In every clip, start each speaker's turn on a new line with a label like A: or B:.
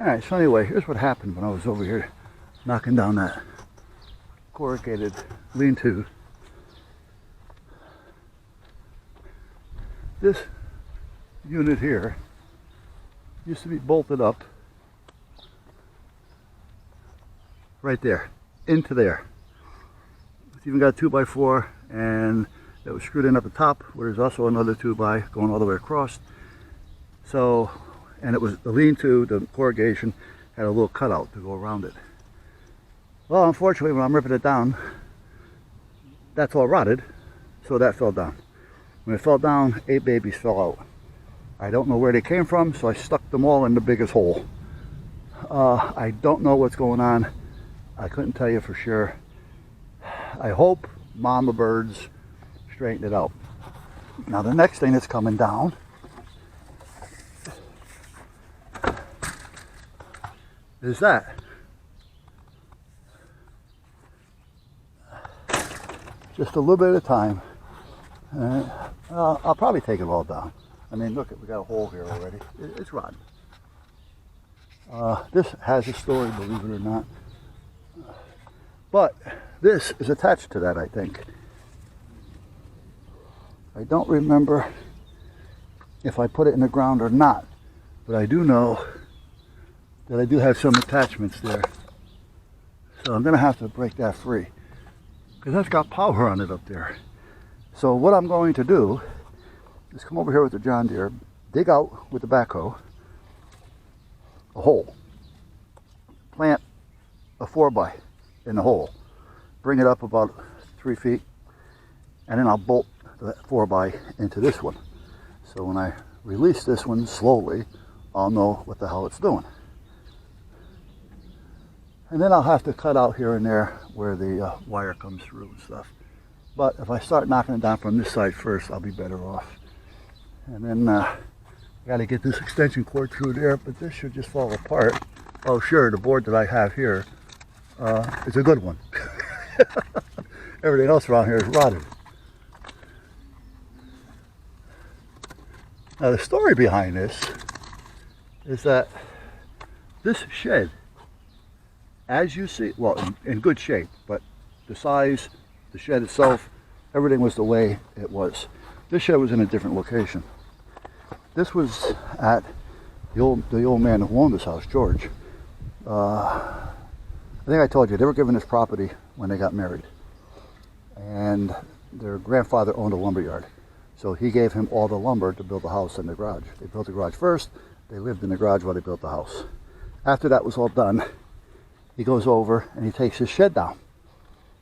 A: Alright, so anyway, here's what happened when I was over here knocking down that corrugated lean-to. This unit here used to be bolted up right there, into there. It's even got a 2x4 and it was screwed in at the top where there's also another 2x going all the way across. So, and it was the lean-to, the corrugation had a little cutout to go around it. Well, unfortunately, when I'm ripping it down, that's all rotted, so that fell down. When it fell down, 8 babies fell out. I don't know where they came from, so I stuck them all in the biggest hole. I don't know what's going on. I couldn't tell you for sure. I hope mama birds straighten it out. Now the next thing that's coming down is that. Just a little bit at a time. I'll probably take it all down. I mean, look, we got a hole here already. It's rotten. This has a story, believe it or not. But this is attached to that, I think. I don't remember if I put it in the ground or not, but I do know that I do have some attachments there. So I'm going to have to break that free, because that's got power on it up there. So what I'm going to do is come over here with the John Deere, dig out with the backhoe a hole, plant a 4x in the hole, bring it up about 3 feet, and then I'll bolt the 4x into this one. So when I release this one slowly, I'll know what the hell it's doing. And then I'll have to cut out here and there where the wire comes through and stuff. But if I start knocking it down from this side first, I'll be better off. And then I got to get this extension cord through there, but this should just fall apart. Oh sure, the board that I have here is a good one. Everything else around here is rotted. Now the story behind this is that this shed, as you see, well, in good shape, but the size, the shed itself, everything was the way it was. This shed was in a different location. This was at the old man who owned this house, George. I think I told you, they were given this property when they got married. And their grandfather owned a lumber yard. So he gave him all the lumber to build the house and the garage. They built the garage first, they lived in the garage while they built the house. After that was all done, he goes over and he takes his shed down.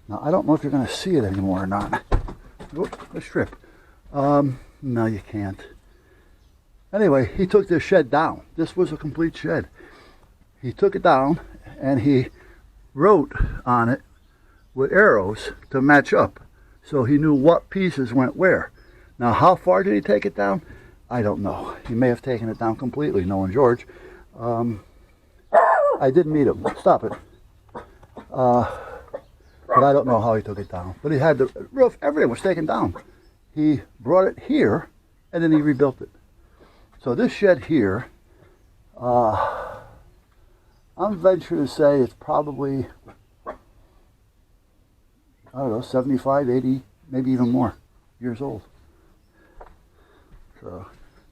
A: Now, I don't know if you're going to see it anymore or not. Oop, let's trip. No, you can't. Anyway, he took this shed down. This was a complete shed. He took it down and he wrote on it with arrows to match up. So he knew what pieces went where. Now, how far did he take it down? I don't know. He may have taken it down completely, knowing George. I did meet him. Stop it. But I don't know how he took it down. But he had the roof, everything was taken down. He brought it here, and then he rebuilt it. So this shed here, I'm venturing to say it's probably, I don't know, 75, 80, maybe even more years old. So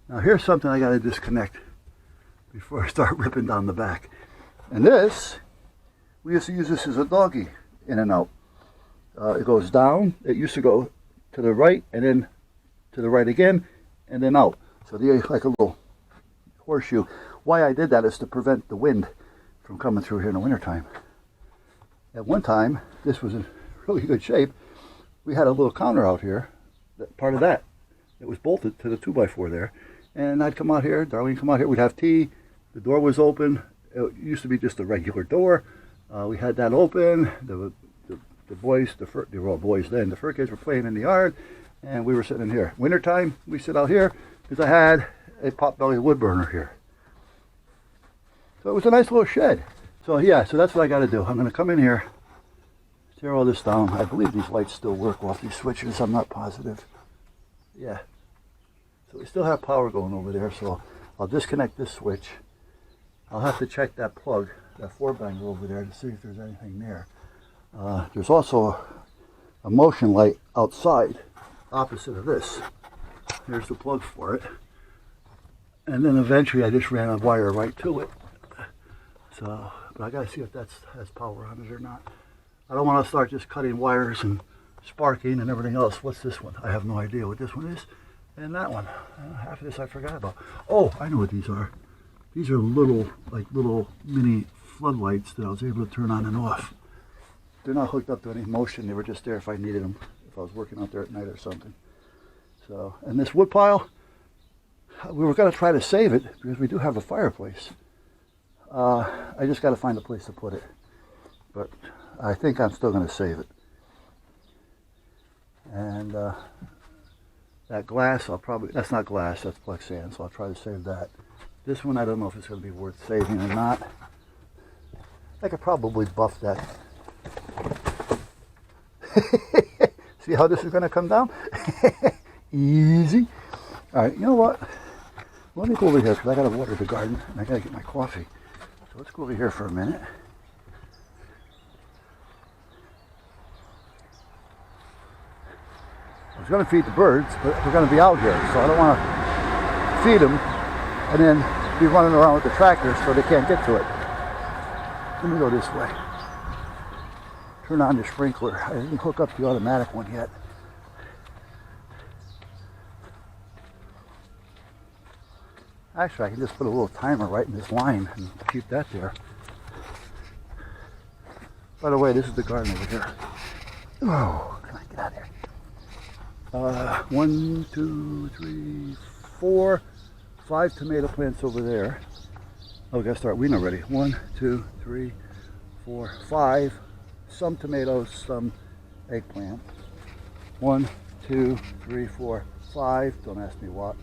A: now here's something I got to disconnect before I start ripping down the back. And this, we used to use this as a doggy in and out. It goes down. It used to go to the right and then to the right again and then out. So there's like a little horseshoe. Why I did that is to prevent the wind from coming through here in the wintertime. At one time, this was in really good shape. We had a little counter out here, part of that. It was bolted to the 2x4 there. And I'd come out here, Darlene would come out here, we'd have tea. The door was open. It used to be just a regular door. We had that open. The boys, they were all boys then, the fur kids were playing in the yard, and we were sitting in here. Wintertime, we sit out here, because I had a potbelly wood burner here. So it was a nice little shed. So yeah, so that's what I got to do. I'm going to come in here, tear all this down. I believe these lights still work off these switches. I'm not positive. Yeah. So we still have power going over there, so I'll disconnect this switch. I'll have to check that plug, that 4-banger over there, to see if there's anything there. There's also a motion light outside, opposite of this. There's the plug for it. And then eventually I just ran a wire right to it. So, but I gotta see if that has power on it or not. I don't want to start just cutting wires and sparking and everything else. What's this one? I have no idea what this one is. And that one. Half of this I forgot about. Oh, I know what these are. These are little mini floodlights that I was able to turn on and off. They're not hooked up to any motion. They were just there if I needed them, if I was working out there at night or something. So, and this wood pile, we were going to try to save it because we do have a fireplace. I just got to find a place to put it. But I think I'm still going to save it. And that glass, that's not glass, that's Plex sand, so I'll try to save that. This one, I don't know if it's going to be worth saving or not. I could probably buff that. See how this is going to come down? Easy. All right, you know what? Let me go over here because I got to water the garden and I got to get my coffee. So let's go over here for a minute. I was going to feed the birds, but we're going to be out here, so I don't want to feed them and then be running around with the tractor so they can't get to it. Let me go this way. Turn on the sprinkler. I didn't hook up the automatic one yet. Actually, I can just put a little timer right in this line and keep that there. By the way, this is the garden over here. Oh, can I get out of here? 1, 2, 3, 4, 5 tomato plants over there. Oh, we gotta start weeding already. 1, 2, 3, 4, 5. Some tomatoes, some eggplant. 1, 2, 3, 4, 5. Don't ask me what.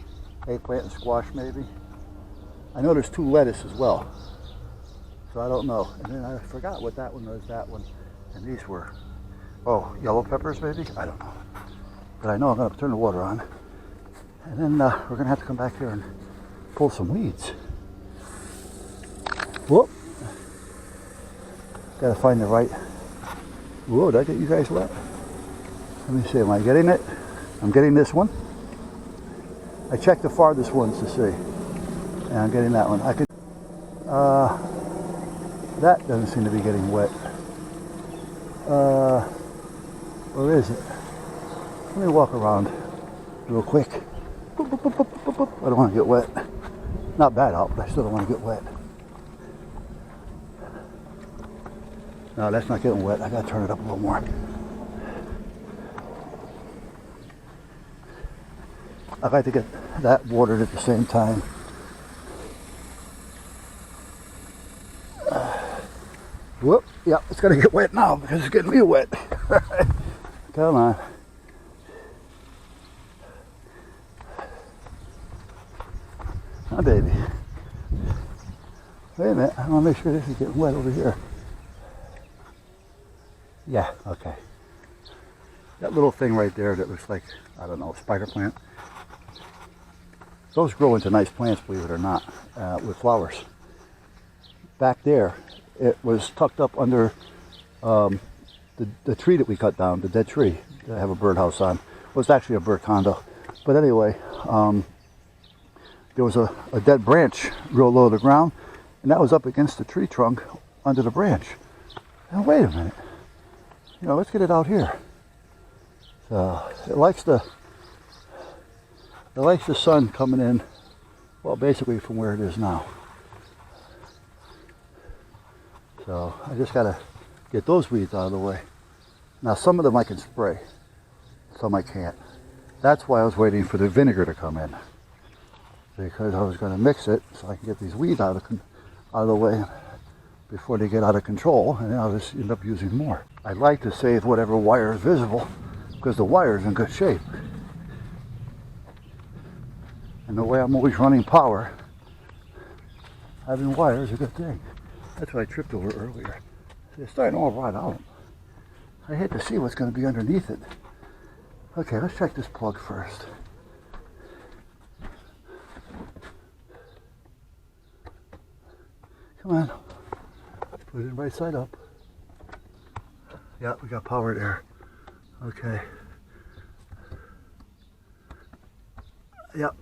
A: Eggplant and squash maybe. I know there's 2 lettuce as well. So I don't know. And then I forgot what that one was, that one. And these were, oh, yellow peppers maybe? I don't know. But I know I'm going to turn the water on. And then we're going to have to come back here and pull some weeds. Whoop. Got to find the right. Whoa, did I get you guys wet? Let me see, am I getting it? I'm getting this one. I checked the farthest ones to see. And I'm getting that one. I could, that doesn't seem to be getting wet. Where is it? Let me walk around real quick. Boop, boop, boop, boop, boop, boop. I don't want to get wet. Not bad out, but I still don't want to get wet. No, that's not getting wet. I got to turn it up a little more. I like to get that watered at the same time. Whoop, yep, it's going to get wet now because it's getting me wet. Come on. Hi, baby. Wait a minute, I want to make sure this is getting wet over here. Yeah, okay. That little thing right there that looks like, I don't know, a spider plant. Those grow into nice plants, believe it or not, with flowers. Back there, it was tucked up under the tree that we cut down, the dead tree that I have a birdhouse on. Well, it's actually a bird condo. But anyway, there was a dead branch real low to the ground, and that was up against the tree trunk under the branch. Now, wait a minute. You know, let's get it out here. So it likes the sun coming in, well, basically from where it is now. So I just gotta get those weeds out of the way. Now some of them I can spray, some I can't. That's why I was waiting for the vinegar to come in, because I was gonna mix it so I can get these weeds out of the way before they get out of control, and then I'll just end up using more. I'd like to save whatever wire is visible, because the wire is in good shape. And the way I'm always running power, having wire is a good thing. That's what I tripped over earlier. It's starting all rot out. I hate to see what's going to be underneath it. Okay, let's check this plug first. Come on. Let's put it right side up. Yeah, we got power there. Okay. Yep.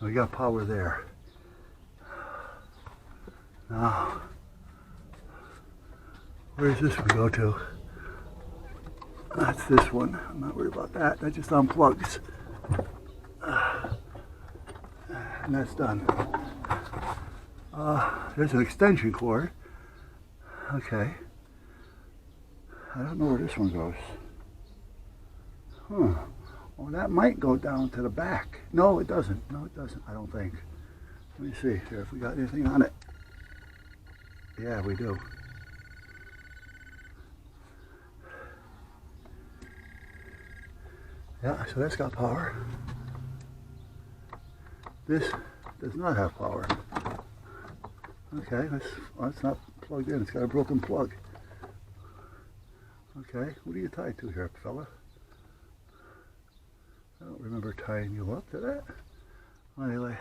A: We got power there. Now, where does this one go to? That's this one. I'm not worried about that. That just unplugs. And that's done. There's an extension cord. Okay. I don't know where this one goes. Huh. Well, that might go down to the back. No, it doesn't. No, it doesn't. I don't think. Let me see here if we got anything on it. Yeah, we do. Yeah, so that's got power. This does not have power. Okay, that's not plugged in. It's got a broken plug. Okay, what are you tied to here, fella? I don't remember tying you up to that. Anyway.